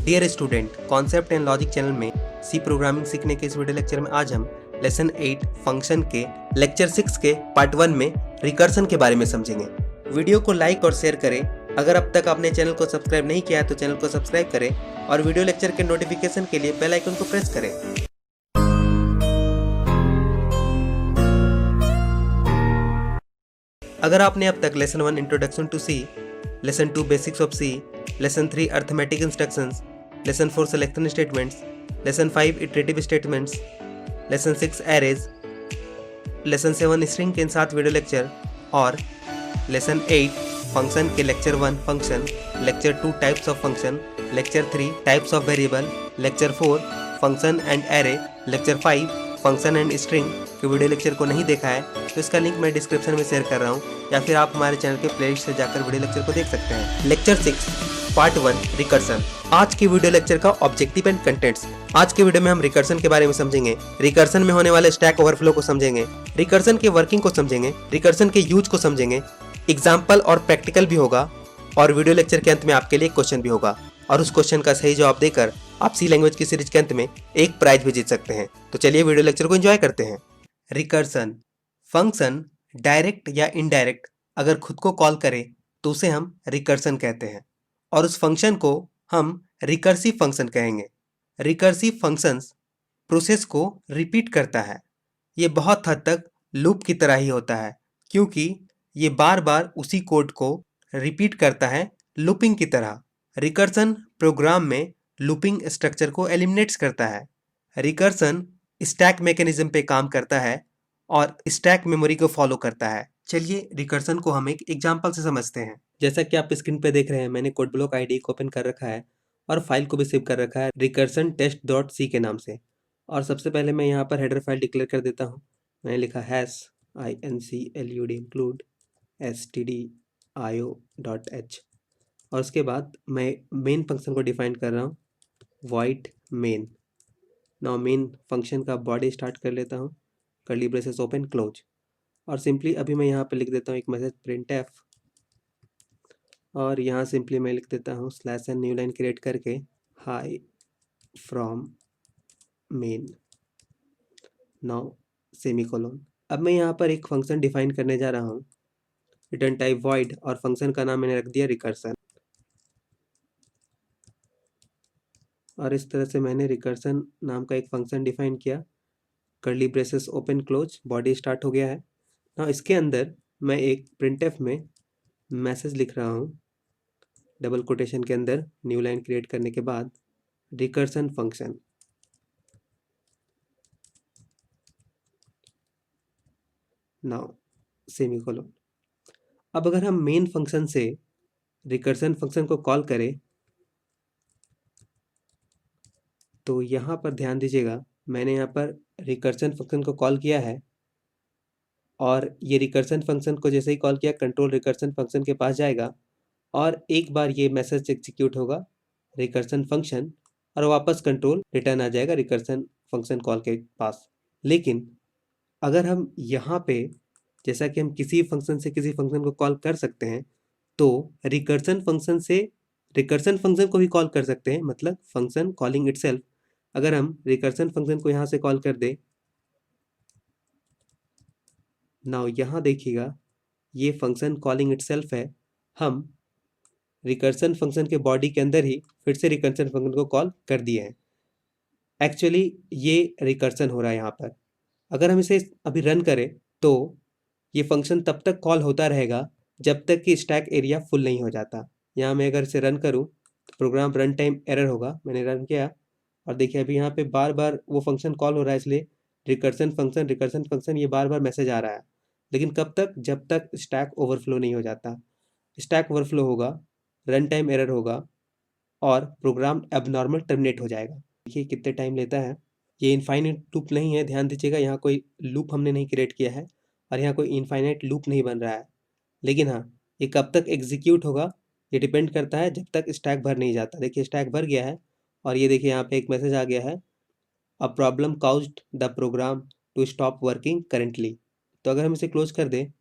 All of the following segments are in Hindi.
Dear student, concept and logic channel में सी प्रोग्रामिंग सीखने के इस वीडियो लेक्चर में आज हम लेसन 8 फंक्शन के लेक्चर 6 के पार्ट 1 में रिकर्सन के बारे में समझेंगे। वीडियो को लाइक और शेयर करें। अगर अब तक आपने चैनल को सब्सक्राइब नहीं किया है तो चैनल को सब्सक्राइब करें और वीडियो लेक्चर के नोटिफिकेशन के लिए बेल आइकन को प्रेस करें। अगर आपने अब तक lesson 1 introduction to C, lesson 2 basics of C, lesson 3 arithmetic instructions, lesson 4 selection statements, lesson 5 iterative statements, lesson 6 arrays, lesson 7 string के 7 वीडियो लेक्चर और लेसन 8 फंक्शन के lecture 1 function, lecture 2 types of function, lecture 3 types of variable, lecture 4 function and array, lecture 5 function and string के वीडियो लेक्चर को नहीं देखा है तो इसका लिंक मैं डिस्क्रिप्शन में शेयर कर रहा हूँ, या फिर आप हमारे चैनल के प्लेलिस्ट से जाकर वीडियो लेक्चर को देख सकते हैं। Lecture 6 part 1 recursion. आज की वीडियो लेक्चर का ऑब्जेक्टिव एंड कंटेंट्स। आज के वीडियो में हम रिकर्सन के बारे में समझेंगे, रिकर्सन में होने वाले स्टैक ओवरफ्लो को समझेंगे, रिकर्सन के वर्किंग को समझेंगे, रिकर्सन के यूज को समझेंगे, एग्जाम्पल और प्रैक्टिकल भी होगा और वीडियो लेक्चर के अंत में आपके लिए क्वेश्चन भी होगा और उस क्वेश्चन का सही जवाब देकर आप सी लैंग्वेज की सीरीज के अंत में एक प्राइज भी जीत सकते हैं। तो चलिए वीडियो लेक्चर को एंजॉय करते हैं। रिकर्सन फंक्शन डायरेक्ट या इनडायरेक्ट अगर खुद को कॉल करे तो उसे हम रिकर्सन कहते हैं और उस फंक्शन को हम रिकर्सिव फंक्शन कहेंगे। रिकर्सिव फंक्शंस प्रोसेस को रिपीट करता है। ये बहुत हद तक लूप की तरह ही होता है क्योंकि ये बार बार उसी कोड को रिपीट करता है लूपिंग की तरह। रिकर्सन प्रोग्राम में लूपिंग स्ट्रक्चर को एलिमिनेट्स करता है। रिकर्सन स्टैक मैकेनिज्म पे काम करता है और स्टैक मेमोरी को फॉलो करता है। चलिए रिकर्सन को हम एक एग्जांपल से समझते हैं। जैसा कि आप स्क्रीन पे देख रहे हैं, मैंने कोड ब्लॉक आईडी को ओपन कर रखा है और फाइल को भी सेव कर रखा है रिकर्सन टेस्ट डॉट सी के नाम से। और सबसे पहले मैं यहाँ पर हेडर फाइल डिक्लेयर कर देता हूँ। मैंने लिखा हैश include include stdio.h और उसके बाद मैं मेन फंक्शन को डिफाइन कर रहा हूँ void main। Now main function का बॉडी स्टार्ट कर लेता हूँ, कर्ली ब्रेसेस ओपन क्लोज और सिंपली अभी मैं यहाँ पे लिख देता हूँ एक मैसेज printf और यहाँ सिंपली मैं लिख देता हूँ slash n new line create करके hi from main now semicolon. अब मैं यहाँ पर एक फंक्शन डिफाइन करने जा रहा हूँ रिटर्न टाइप void और फंक्शन का नाम मैंने रख दिया रिकर्सन। और इस तरह से मैंने रिकर्सन नाम का एक फंक्शन डिफाइन किया, curly braces open close, body start हो गया है। ना इसके अंदर मैं एक printf में मैसेज लिख रहा हूँ डबल कोटेशन के अंदर न्यू लाइन क्रिएट करने के बाद रिकर्सन फंक्शन। Now semicolon. अब अगर हम मेन फंक्शन से रिकर्सन फंक्शन को कॉल करें तो यहाँ पर ध्यान दीजिएगा, मैंने यहाँ पर रिकर्सन फंक्शन को कॉल किया है और ये रिकर्सन फंक्शन को जैसे ही कॉल किया कंट्रोल रिकर्सन फंक्शन के पास जाएगा और एक बार ये मैसेज एग्जीक्यूट होगा रिकर्सन फंक्शन और वापस कंट्रोल रिटर्न आ जाएगा रिकर्सन फंक्शन कॉल के पास। लेकिन अगर हम यहाँ पे जैसा कि हम किसी फंक्शन से किसी फंक्शन को कॉल कर सकते हैं तो रिकर्सन फंक्शन से रिकर्सन फंक्शन को भी कॉल कर सकते हैं, मतलब फंक्शन कॉलिंग इटसेल्फ। अगर हम रिकर्सन फंक्शन को यहाँ से कॉल कर दे, नाउ यहाँ देखिएगा ये फंक्शन कॉलिंग इटसेल्फ है। हम रिकर्सन फंक्शन के बॉडी के अंदर ही फिर से रिकर्सन फंक्शन को कॉल कर दिए हैं। एक्चुअली ये रिकर्सन हो रहा है यहाँ पर। अगर हम इसे अभी रन करें तो ये फंक्शन तब तक कॉल होता रहेगा जब तक कि स्टैक एरिया फुल नहीं हो जाता। यहाँ मैं अगर इसे रन करूँ तो प्रोग्राम रन टाइम एरर होगा। मैंने रन किया और देखिए अभी यहाँ पे बार बार वो फंक्शन कॉल हो रहा है, इसलिए रिकर्सन फंक्शन ये बार बार मैसेज आ रहा है। लेकिन कब तक? जब तक स्टैक ओवरफ्लो नहीं हो जाता। स्टैक ओवरफ्लो होगा, रन टाइम एरर होगा और प्रोग्राम एबनॉर्मल टर्मिनेट हो जाएगा। देखिए कितने टाइम लेता है। ये इनफाइनाइट लूप नहीं है, ध्यान दीजिएगा, यहाँ कोई लूप हमने नहीं क्रिएट किया है और यहाँ कोई इनफाइनाइट लूप नहीं बन रहा है। लेकिन हाँ, ये कब तक एग्जीक्यूट होगा ये डिपेंड करता है जब तक स्टैक भर नहीं जाता। देखिए स्टैक भर गया है और ये देखिए यहाँ पे एक मैसेज आ गया है a problem caused the program to stop working currently. तो अगर हम इसे क्लोज कर दें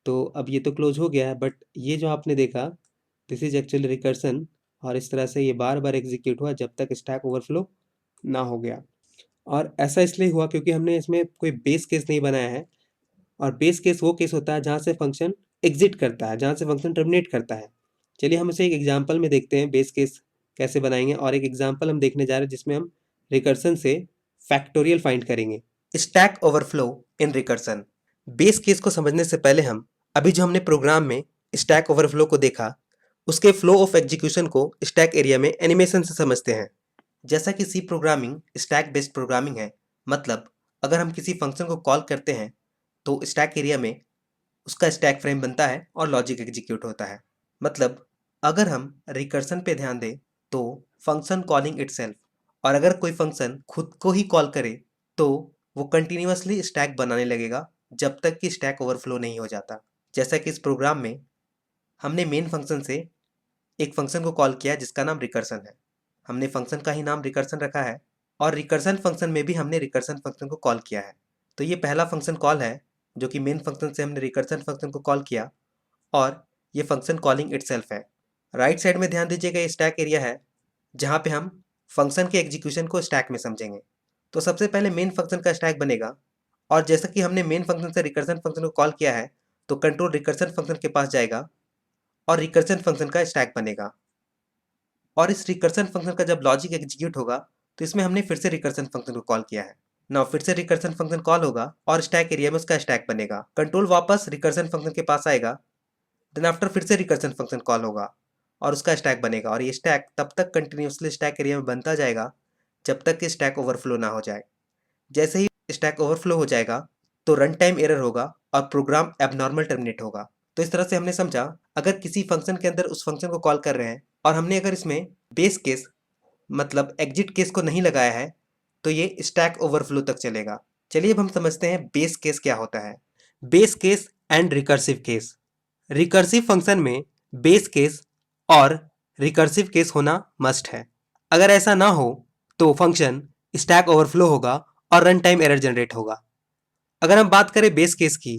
तो अब ये तो क्लोज हो गया है, बट ये जो आपने देखा दिस इज एक्चुअली रिकर्सन और इस तरह से ये बार बार एग्जीक्यूट हुआ जब तक स्टैक ओवरफ्लो ना हो गया। और ऐसा इसलिए हुआ क्योंकि हमने इसमें कोई बेस केस नहीं बनाया है, और बेस केस वो केस होता है जहाँ से फंक्शन एग्जिट करता है, जहाँ से फंक्शन टर्मिनेट करता है। चलिए हम इसे एक एग्जाम्पल में देखते हैं बेस केस कैसे बनाएंगे, और एक एग्जाम्पल हम देखने जा रहे हैं जिसमें हम रिकर्सन से फैक्टोरियल फाइंड करेंगे। स्टैक ओवरफ्लो इन रिकर्सन। बेस केस को समझने से पहले हम अभी जो हमने प्रोग्राम में स्टैक ओवरफ्लो को देखा, उसके फ्लो ऑफ एग्जीक्यूशन को स्टैक एरिया में एनिमेशन से समझते हैं। जैसा कि C programming stack based programming है, मतलब अगर हम किसी फंक्शन को कॉल करते हैं तो स्टैक एरिया में उसका स्टैक फ्रेम बनता है और लॉजिक एग्जीक्यूट होता है। मतलब अगर हम रिकर्सन पे ध्यान दें तो फंक्शन कॉलिंग इटसेल्फ, और अगर कोई फंक्शन खुद को ही कॉल करे तो वो कंटिन्यूअसली स्टैक बनाने लगेगा जब तक कि स्टैक ओवरफ्लो नहीं हो जाता। जैसा कि इस प्रोग्राम में हमने मेन फंक्शन से एक फंक्शन को कॉल किया जिसका नाम रिकर्सन है। हमने फंक्शन का ही नाम रिकर्सन रखा है, और रिकर्सन फंक्शन में भी हमने रिकर्सन फंक्शन को कॉल किया है। तो ये पहला फंक्शन कॉल है जो कि मेन फंक्शन से हमने रिकर्सन फंक्शन को कॉल किया, और ये फंक्शन कॉलिंग इटसेल्फ है। राइट साइड में ध्यान दीजिएगा, ये स्टैक एरिया है जहाँ पे हम फंक्शन के एग्जीक्यूशन को स्टैक में समझेंगे। तो सबसे पहले मेन फंक्शन का स्टैक बनेगा, और जैसा कि हमने मेन फंक्शन से रिकर्सन फंक्शन को कॉल किया है तो कंट्रोल रिकर्सन फंक्शन के पास जाएगा और रिकर्सन फंक्शन का स्टैक बनेगा। और इस रिकर्सन फंक्शन का जब लॉजिक एग्जीक्यूट होगा तो इसमें हमने फिर से रिकर्सन फंक्शन को कॉल किया है। नाउ फिर से रिकर्सन फंक्शन कॉल होगा और स्टैक एरिया में उसका स्टैक बनेगा। कंट्रोल वापस रिकर्सन फंक्शन के पास आएगा, देन आफ्टर फिर से रिकर्सन फंक्शन कॉल होगा और उसका स्टैक बनेगा, और ये स्टैक तब तक कंटिन्यूसली स्टैक एरिया में बनता जाएगा जब तक कि स्टैक ओवरफ्लो ना हो जाए। जैसे ही स्टैक ओवरफ्लो हो जाएगा तो रन टाइम एरर होगा और प्रोग्राम एबनॉर्मल टर्मिनेट होगा। तो इस तरह से हमने समझा, अगर किसी फंक्शन के अंदर उस फंक्शन को कॉल कर रहे हैं और हमने अगर इसमें बेस केस मतलब एग्जिट केस को नहीं लगाया है तो ये स्टैक ओवरफ्लो तक चलेगा। चलिए अब हम समझते हैं बेस केस क्या होता है। Base case and recursive case. Recursive function में बेस केस और रिकर्सिव केस होना मस्ट है। अगर ऐसा ना हो तो फंक्शन स्टैक ओवरफ्लो होगा और रन टाइम एरर जनरेट होगा। अगर हम बात करें बेस केस की,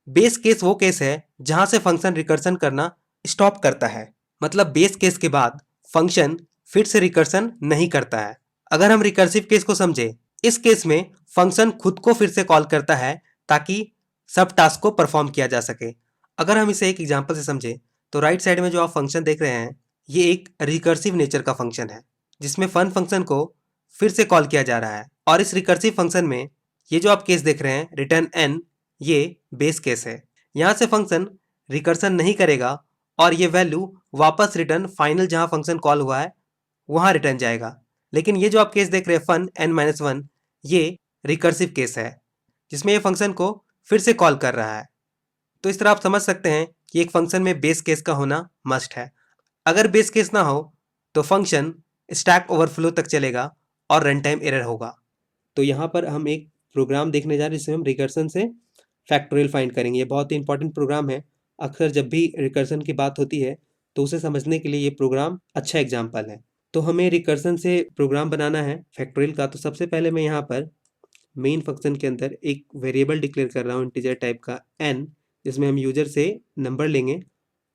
बेस केस वो केस है जहां से फंक्शन रिकर्सन करना स्टॉप करता है। मतलब बेस केस के बाद फंक्शन फिर से रिकर्सन नहीं करता है। अगर हम रिकर्सिव केस को समझे, इस केस में फंक्शन खुद को फिर से कॉल करता है ताकि सब टास्क को परफॉर्म किया जा सके। अगर हम इसे एक एग्जांपल से समझे तो राइट साइड में जो आप फंक्शन देख रहे हैं ये एक रिकर्सिव नेचर का फंक्शन है जिसमें फन फंक्शन को फिर से कॉल किया जा रहा है। और इस रिकर्सिव फंक्शन में ये जो आप केस देख रहे हैं रिटर्न एन, ये बेस केस है। यहाँ से फंक्शन रिकर्सन नहीं करेगा और ये वैल्यू वापस रिटर्न फाइनल जहाँ फंक्शन कॉल हुआ है वहाँ रिटर्न जाएगा। लेकिन ये जो आप केस देख रहे हैं फन n-1, ये रिकर्सिव केस है जिसमें ये फंक्शन को फिर से कॉल कर रहा है। तो इस तरह आप समझ सकते हैं कि एक फंक्शन में बेस केस का होना मस्ट है। अगर बेस केस ना हो तो फंक्शन स्टैक ओवरफ्लो तक चलेगा और रन टाइम एरर होगा। तो यहाँ पर हम एक प्रोग्राम देखने जा रहे हैं जिसमें हम रिकर्सन से फैक्टोरियल फाइंड करेंगे। ये बहुत ही इंपॉर्टेंट प्रोग्राम है। अक्सर जब भी रिकर्सन की बात होती है तो उसे समझने के लिए ये प्रोग्राम अच्छा एग्जाम्पल है। तो हमें रिकर्सन से प्रोग्राम बनाना है फैक्टोरियल का। तो सबसे पहले मैं यहाँ पर मेन फंक्शन के अंदर एक वेरिएबल डिक्लेयर कर रहा हूँ इंटीजर टाइप का n, जिसमें हम यूजर से नंबर लेंगे,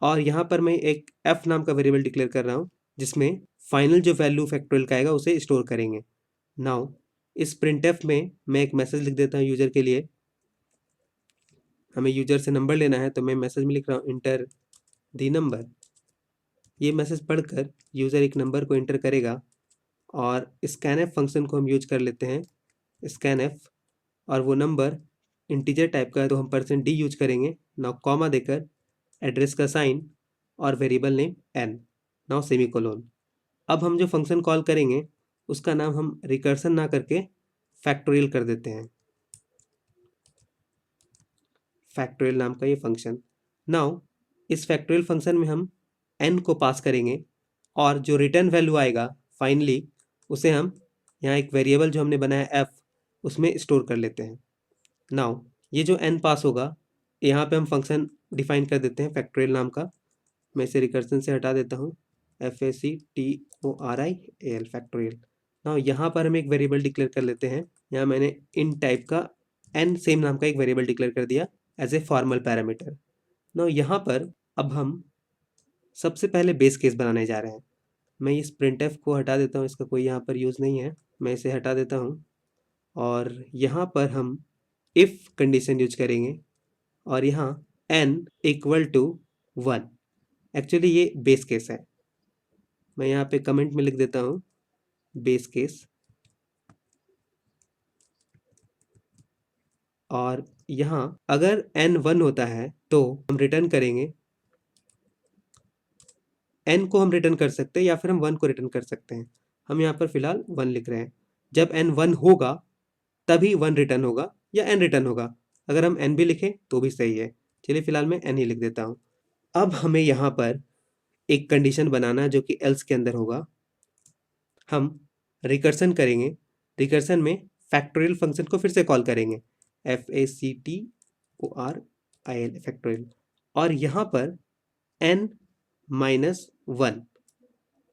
और यहाँ पर मैं एक f नाम का वेरिएबल डिक्लेयर कर रहा हूँ जिसमें फाइनल जो वैल्यू फैक्टोरियल का आएगा उसे स्टोर करेंगे। नाउ इस printf में मैं एक मैसेज लिख देता हूँ यूजर के लिए। हमें यूजर से नंबर लेना है तो मैं मैसेज में लिख रहा हूँ इंटर दी नंबर। ये मैसेज पढ़कर यूज़र एक नंबर को इंटर करेगा, और स्कैनएफ फंक्शन को हम यूज कर लेते हैं स्कैनएफ, और वो नंबर इंटीजर टाइप का है तो हम %d यूज करेंगे। नाउ कॉमा देकर एड्रेस का साइन और वेरिएबल नेम n, नाउ सेमीकोलोन। अब हम जो फंक्शन कॉल करेंगे उसका नाम हम रिकर्सन ना करके फैक्टोरियल कर देते हैं, फैक्टोरियल नाम का ये फंक्शन। नाउ इस फैक्टोरियल फंक्शन में हम n को पास करेंगे और जो रिटर्न वैल्यू आएगा फाइनली उसे हम यहाँ एक वेरिएबल जो हमने बनाया f उसमें स्टोर कर लेते हैं। नाउ ये जो n पास होगा यहाँ पे हम फंक्शन डिफाइन कर देते हैं फैक्टोरियल नाम का। मैं इसे रिकर्सन से हटा देता हूँ, FACTORIAL फैक्टोरियल। नाउ यहाँ पर हम एक वेरिएबल डिक्लेयर कर लेते हैं। यहाँ मैंने इन टाइप का n सेम नाम का एक वेरिएबल डिक्लेयर कर दिया as a formal parameter. Now यहाँ पर अब हम सबसे पहले बेस केस बनाने जा रहे हैं। मैं इस printf को हटा देता हूँ, इसका कोई यहाँ पर यूज़ नहीं है, मैं इसे हटा देता हूँ और यहाँ पर हम if कंडीशन यूज करेंगे और यहाँ n इक्वल टू 1। एक्चुअली ये बेस केस है, मैं यहाँ पे कमेंट में लिख देता हूँ बेस केस, और यहाँ अगर n 1 होता है तो हम रिटर्न करेंगे, n को हम रिटर्न कर सकते हैं या फिर हम 1 को रिटर्न कर सकते हैं। हम यहाँ पर फिलहाल 1 लिख रहे हैं। जब n 1 होगा तभी 1 रिटर्न होगा या n रिटर्न होगा। अगर हम n भी लिखें तो भी सही है। चलिए फिलहाल मैं n ही लिख देता हूँ। अब हमें यहाँ पर एक कंडीशन बनाना है जो कि एल्स के अंदर होगा। हम रिकर्सन करेंगे, रिकर्सन में फैक्टोरियल फंक्शन को फिर से कॉल करेंगे, FACTORIAL फैक्टोरियल, और यहाँ पर n माइनस 1,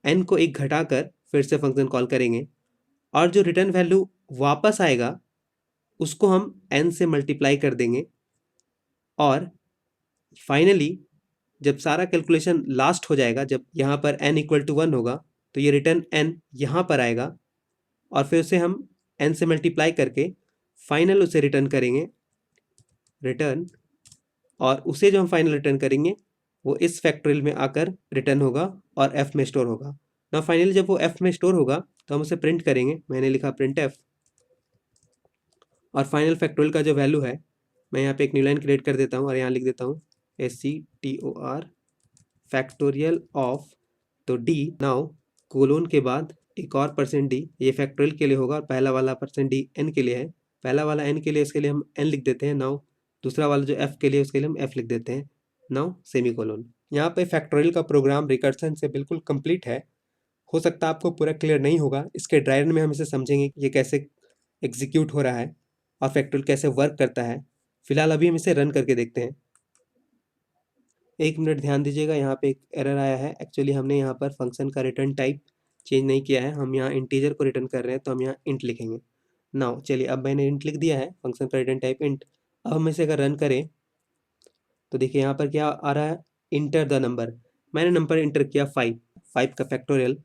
n को एक घटाकर फिर से फंक्शन कॉल करेंगे और जो रिटर्न वैल्यू वापस आएगा उसको हम n से मल्टीप्लाई कर देंगे और फाइनली जब सारा कैलकुलेशन लास्ट हो जाएगा, जब यहाँ पर n इक्वल टू 1 होगा तो ये रिटर्न n यहाँ पर आएगा और फिर उसे हम n से मल्टीप्लाई करके फाइनल उसे रिटर्न करेंगे, रिटर्न, और उसे जो हम फाइनल रिटर्न करेंगे वो इस फैक्टोरियल में आकर रिटर्न होगा और f में स्टोर होगा। ना फाइनली जब वो f में स्टोर होगा तो हम उसे प्रिंट करेंगे, मैंने लिखा प्रिंट f, और फाइनल फैक्टोरियल का जो वैल्यू है मैं यहाँ पे एक न्यू लाइन क्रिएट कर देता हूँ और यहाँ लिख देता हूँ SCTOR फैक्टोरियल ऑफ, तो d नाउ कोलोन के बाद एक और %d, ये फैक्टोरियल के लिए होगा और पहला वाला %d n के लिए है। पहला वाला n के लिए, इसके लिए हम n लिख देते हैं। नाउ दूसरा वाला जो f के लिए, उसके लिए हम f लिख देते हैं। Now semicolon. यहाँ पे फैक्टोरियल का प्रोग्राम रिकर्सन से बिल्कुल कंप्लीट है। हो सकता है आपको पूरा क्लियर नहीं होगा, इसके ड्राई रन में हम इसे समझेंगे कि ये कैसे एग्जीक्यूट हो रहा है और फैक्टोरियल कैसे वर्क करता है। फिलहाल अभी हम इसे रन करके देखते हैं। 1 मिनट ध्यान दीजिएगा, यहाँ पे एक एरर आया है। एक्चुअली हमने यहाँ पर फंक्शन का रिटर्न टाइप चेंज नहीं किया है, हम यहाँ इंटीजर को रिटर्न कर रहे हैं तो हम यहाँ इंट लिखेंगे। नाउ चलिए, अब मैंने इंट लिख दिया है, फंक्शन का रिटर्न टाइप इंट। अब हम इसे अगर रन करें तो देखिए यहाँ पर क्या आ रहा है, इंटर द नंबर। मैंने नंबर इंटर किया 5, 5 का फैक्टोरियल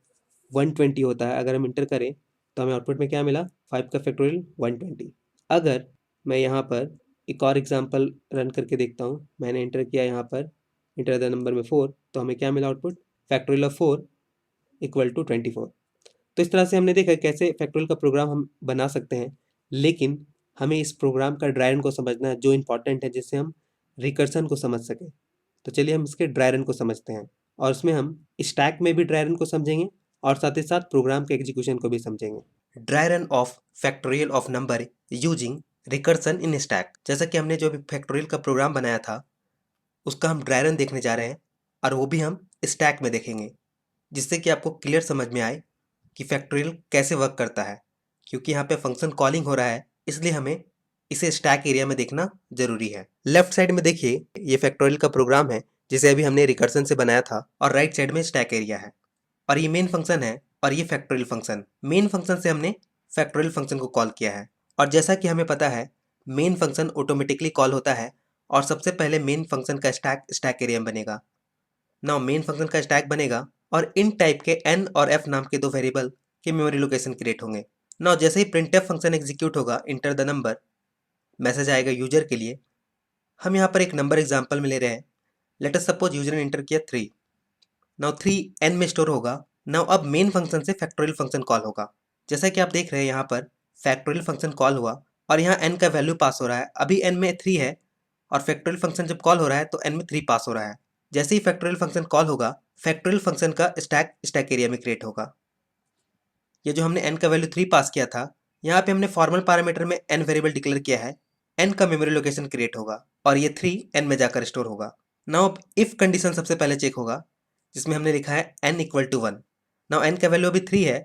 120 होता है। अगर हम इंटर करें तो हमें आउटपुट में क्या मिला, 5 का फैक्टोरियल 120। अगर मैं यहाँ पर एक और एग्जांपल रन करके देखता हूँ, मैंने इंटर किया यहाँ पर इंटर द नंबर में 4, तो हमें क्या मिला output, factorial of 4 equal to 24। तो इस तरह से हमने देखा कैसे फैक्टोरियल का प्रोग्राम हम बना सकते हैं, लेकिन हमें इस प्रोग्राम का ड्राई रन को समझना है जो इंपॉर्टेंट है, जिससे हम रिकर्सन को समझ सकें। तो चलिए हम इसके ड्राई रन को समझते हैं और उसमें हम स्टैक में भी ड्राई रन को समझेंगे और साथ ही साथ प्रोग्राम के एग्जीक्यूशन को भी समझेंगे। Dry run of factorial of number using recursion in stack. जैसा कि हमने जो भी फैक्टोरियल का प्रोग्राम बनाया था उसका हम ड्राई रन देखने जा रहे हैं और वो भी हम स्टैक में देखेंगे, जिससे कि आपको क्लियर समझ में आए कि फैक्टोरियल कैसे वर्क करता है। क्योंकि यहाँ पे फंक्शन कॉलिंग हो रहा है, इसलिए हमें इसे स्टैक एरिया में देखना जरूरी है। लेफ्ट साइड में देखिए, ये फैक्टोरियल का प्रोग्राम है जिसे अभी हमने रिकर्सन से बनाया था, और राइट साइड में स्टैक एरिया है और ये मेन फंक्शन है और ये फैक्टोरियल फंक्शन। मेन फंक्शन से हमने फैक्टोरियल फंक्शन को कॉल किया है और जैसा कि हमें पता है मेन फंक्शन ऑटोमेटिकली कॉल होता है और सबसे पहले मेन फंक्शन का स्टैक एरिया में बनेगा। नाउ मेन फंक्शन का स्टैक बनेगा और इन टाइप के n और f नाम के दो वेरिएबल के मेमोरी लोकेशन क्रिएट होंगे। नाउ जैसे ही printf फंक्शन एग्जीक्यूट होगा, इंटर द नंबर मैसेज आएगा यूजर के लिए। हम यहाँ पर एक नंबर एग्जांपल में ले रहे हैं। लेट अस सपोज यूजर ने इंटर किया 3। नाउ 3 n में स्टोर होगा। नाउ अब मेन फंक्शन से फैक्टोरियल फंक्शन कॉल होगा। जैसा कि आप देख रहे हैं यहाँ पर फैक्टोरियल फंक्शन कॉल हुआ और यहाँ n का वैल्यू पास हो रहा है। अभी n में 3 है और फैक्टोरियल फंक्शन जब कॉल हो रहा है तो n में 3 पास हो रहा है। जैसे ही फैक्टोरियल फंक्शन कॉल होगा, फैक्टोरियल फंक्शन का स्टैक एरिया में क्रिएट होगा। ये जो हमने n का वैल्यू 3 पास किया था, यहाँ पे हमने फॉर्मल पैरामीटर में n वेरिएबल डिक्लेयर किया है। n का मेमोरी लोकेशन क्रिएट होगा और ये 3 n में जाकर स्टोर होगा। नाउ अब इफ कंडीशन सबसे पहले चेक होगा, जिसमें हमने लिखा है n equal to 1। Now n का वैल्यू अभी 3 है,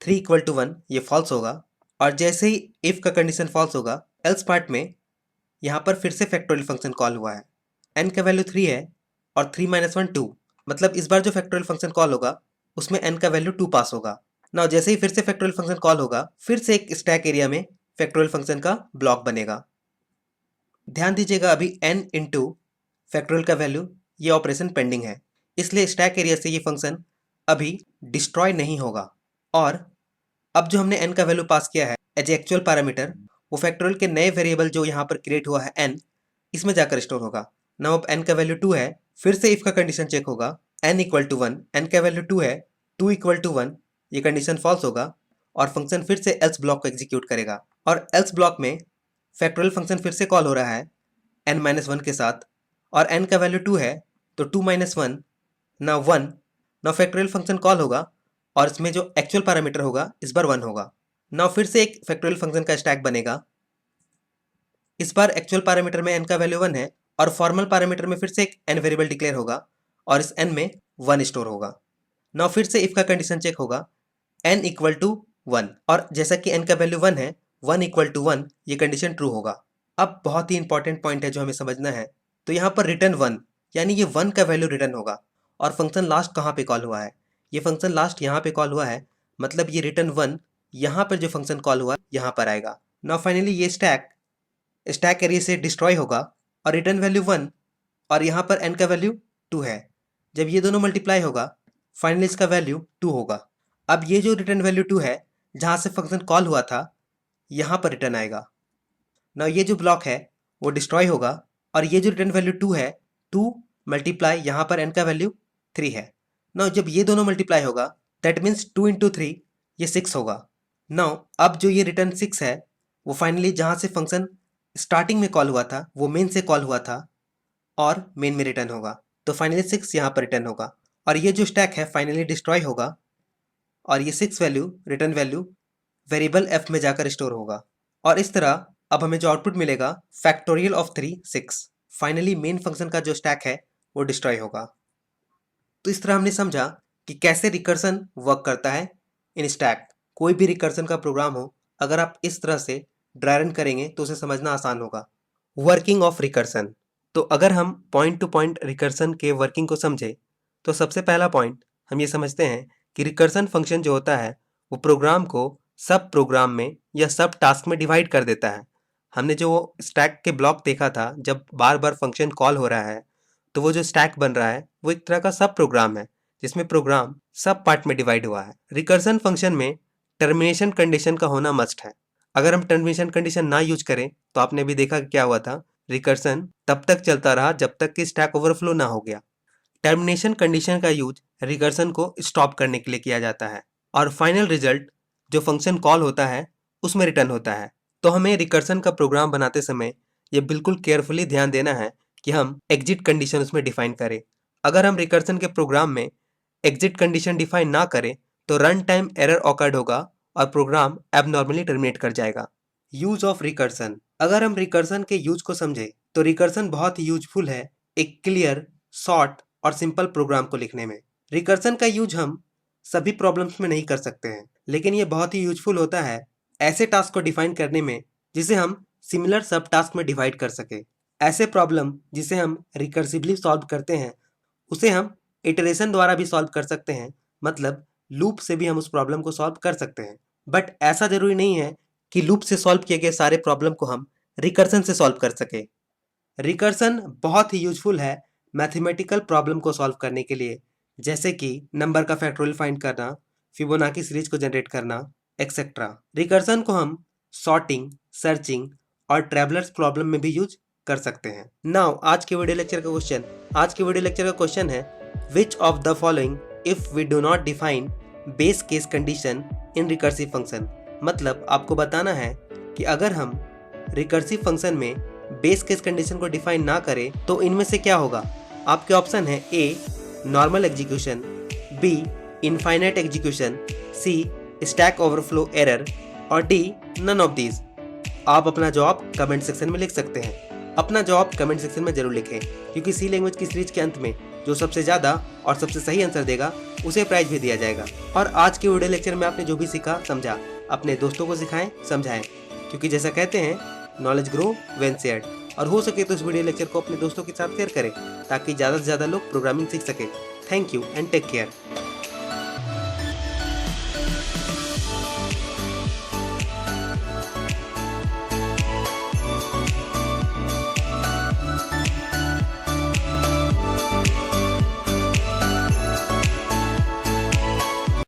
3 इक्वल टू 1 ये फॉल्स होगा। और जैसे ही इफ का कंडीशन फॉल्स होगा, एल्स पार्ट में यहाँ पर फिर से फैक्टोरियल फंक्शन कॉल हुआ है। n का वैल्यू 3 है और 3 माइनस 1 2, मतलब इस बार जो फैक्टोरियल फंक्शन कॉल होगा उसमें n का वैल्यू 2 पास होगा। नाउ जैसे ही फिर से फैक्टोरियल फंक्शन कॉल होगा, फिर से एक स्टैक एरिया में फैक्टोरियल फंक्शन का ब्लॉक बनेगा। ध्यान दीजिएगा, अभी n इंटू फैक्टोरियल का वैल्यू, ये ऑपरेशन पेंडिंग है, इसलिए स्टैक एरिया से ये फंक्शन अभी डिस्ट्रॉय नहीं होगा। और अब जो हमने n का वैल्यू पास किया है एज एक्चुअल पैरामीटर, वो फैक्टोरियल के नए वेरिएबल जो यहाँ पर क्रिएट हुआ है n, इसमें जाकर स्टोर होगा। नाउ अब n का वैल्यू 2 है, फिर से इफ का कंडीशन चेक होगा, n इक्वल टू 1, n का वैल्यू 2 है, 2 इक्वल टू 1, ये कंडीशन फॉल्स होगा और फंक्शन फिर से एल्स ब्लॉक को एग्जीक्यूट करेगा। और एल्स ब्लॉक में फैक्टोरियल फंक्शन फिर से कॉल हो रहा है n-1 के साथ, और n का वैल्यू 2 है तो 2 - 1 ना 1। नाउ फैक्टोरियल फंक्शन कॉल होगा और इसमें जो एक्चुअल पैरामीटर होगा इस बार 1 होगा। नाउ फिर से एक फैक्टोरियल फंक्शन का स्टैक बनेगा। इस बार एक्चुअल पैरामीटर में n का वैल्यू 1 है और फॉर्मल पैरामीटर में फिर से एक n वेरिएबल डिक्लेयर होगा और इस n में 1 स्टोर होगा। नाउ फिर से इफ का कंडीशन चेक होगा, n इक्वल टू 1, और जैसा कि n का वैल्यू 1 है, 1 इक्वल टू 1, ये कंडीशन ट्रू होगा। अब बहुत ही इंपॉर्टेंट पॉइंट है जो हमें समझना है, तो यहाँ पर रिटर्न 1, यानी ये 1 का वैल्यू रिटर्न होगा। और फंक्शन लास्ट कहाँ पे कॉल हुआ है? ये फंक्शन लास्ट यहाँ पे कॉल हुआ है, मतलब ये रिटर्न 1 यहाँ पर जो फंक्शन कॉल हुआ यहाँ पर आएगा। नाउ फाइनली ये स्टैक एरिया से डिस्ट्रॉय होगा और रिटर्न वैल्यू 1 और यहाँ पर n का वैल्यू 2 है। जब ये दोनों मल्टीप्लाई होगा, फाइनली इसका वैल्यू 2 होगा। अब ये जो रिटर्न वैल्यू 2 है, जहाँ से फंक्शन कॉल हुआ था, यहाँ पर रिटर्न आएगा। ना ये जो ब्लॉक है वो डिस्ट्रॉय होगा और ये जो रिटर्न वैल्यू 2 है, 2 मल्टीप्लाई यहाँ पर n का वैल्यू 3 है। ना जब ये दोनों मल्टीप्लाई होगा, दैट मीन्स 2 × 3, ये 6 होगा। नाउ अब जो ये रिटर्न 6 है, वो फाइनली जहाँ से फंक्शन स्टार्टिंग में कॉल हुआ था, वो मेन से कॉल हुआ था और मेन में रिटर्न होगा। तो फाइनली 6 यहाँ पर रिटर्न होगा और ये जो स्टैक है फाइनली डिस्ट्रॉय होगा और ये 6 value return value variable f में जाकर स्टोर होगा। और इस तरह अब हमें जो आउटपुट मिलेगा, factorial of 3 6, finally main function का जो स्टैक है वो डिस्ट्रॉय होगा। तो इस तरह हमने समझा कि कैसे रिकर्सन वर्क करता है इन स्टैक। कोई भी रिकर्सन का प्रोग्राम हो, अगर आप इस तरह से ड्राई रन करेंगे तो उसे समझना आसान होगा। वर्किंग ऑफ रिकर्सन, तो अगर हम पॉइंट टू पॉइंट रिकर्सन के वर्किंग को समझे तो सबसे पहला पॉइंट हम ये समझते हैं कि रिकर्सन फंक्शन जो होता है वो प्रोग्राम को सब प्रोग्राम में या सब टास्क में डिवाइड कर देता है। हमने जो स्टैक के ब्लॉक देखा था, जब बार बार फंक्शन कॉल हो रहा है तो वो जो स्टैक बन रहा है वो एक तरह का सब प्रोग्राम है, जिसमें प्रोग्राम सब पार्ट में डिवाइड हुआ है। रिकर्सन फंक्शन में टर्मिनेशन कंडीशन का होना मस्ट है। अगर हम टर्मिनेशन कंडीशन ना यूज करें तो आपने भी देखा क्या हुआ था, रिकर्सन तब तक चलता रहा जब तक कि स्टैक ओवरफ्लो ना हो गया। टर्मिनेशन कंडीशन का यूज रिकर्सन को स्टॉप करने के लिए किया जाता है और फाइनल रिजल्ट जो फंक्शन कॉल होता है उसमें रिटर्न होता है। तो हमें रिकर्सन का प्रोग्राम बनाते समय ये बिल्कुल केयरफुली ध्यान देना है कि हम एग्जिट कंडीशन उसमें डिफाइन करें। अगर हम रिकर्सन के प्रोग्राम में एग्जिट कंडीशन डिफाइन ना करें तो रन टाइम एरर ऑकर्ड होगा और प्रोग्राम एबनॉर्मली टर्मिनेट कर जाएगा। यूज ऑफ रिकर्सन, अगर हम रिकर्सन के यूज को समझे तो रिकर्सन बहुत ही यूजफुल है एक क्लियर, शॉर्ट और सिंपल प्रोग्राम को लिखने में। रिकर्सन का यूज हम सभी प्रॉब्लम्स में नहीं कर सकते हैं, लेकिन ये बहुत ही यूजफुल होता है ऐसे टास्क को डिफाइन करने में जिसे हम सिमिलर सब टास्क में डिवाइड कर सके। ऐसे प्रॉब्लम जिसे हम रिकर्सिवली सॉल्व करते हैं उसे हम इटरेशन द्वारा भी सॉल्व कर सकते हैं, मतलब लूप से भी हम उस प्रॉब्लम को सॉल्व कर सकते हैं। बट ऐसा जरूरी नहीं है कि लूप से सॉल्व किए गए सारे प्रॉब्लम को हम रिकर्सन से सॉल्व कर सके। रिकर्सन बहुत ही यूजफुल है मैथमेटिकल प्रॉब्लम को सॉल्व करने के लिए, जैसे कि नंबर का फैक्टोरियल फाइंड करना, फिबोनाची सीरीज को जनरेट करना, एक्सेट्रा। रिकर्सन को हम सॉर्टिंग, सर्चिंग और ट्रैवलर्स प्रॉब्लम में भी यूज कर सकते हैं। नाउ आज के वीडियो लेक्चर का क्वेश्चन है which of the following if we do not define base case condition in recursive function. मतलब आपको बताना है कि अगर हम रिकर्सिव फंक्शन में बेस केस कंडीशन को डिफाइन ना करें तो इनमें से क्या होगा। आपके ऑप्शन है A normal execution, B infinite execution, C stack overflow error और डी नन ऑफ दीज। आप अपना जवाब कमेंट सेक्शन में लिख सकते हैं। अपना जवाब कमेंट सेक्शन में जरूर लिखें, क्योंकि सी लैंग्वेज की सीरीज के अंत में जो सबसे ज़्यादा और सबसे सही आंसर देगा उसे प्राइज भी दिया जाएगा। और आज के वीडियो लेक्चर में आपने जो भी सीखा समझा अपने दोस्तों को सिखाएं, समझाएं, क्योंकि जैसा कहते हैं नॉलेज ग्रो व्हेन शेयर्ड। और हो सके तो इस वीडियो लेक्चर को अपने दोस्तों के साथ शेयर करें ताकि ज़्यादा से ज़्यादा लोग प्रोग्रामिंग सीख सकें। Thank you and take care.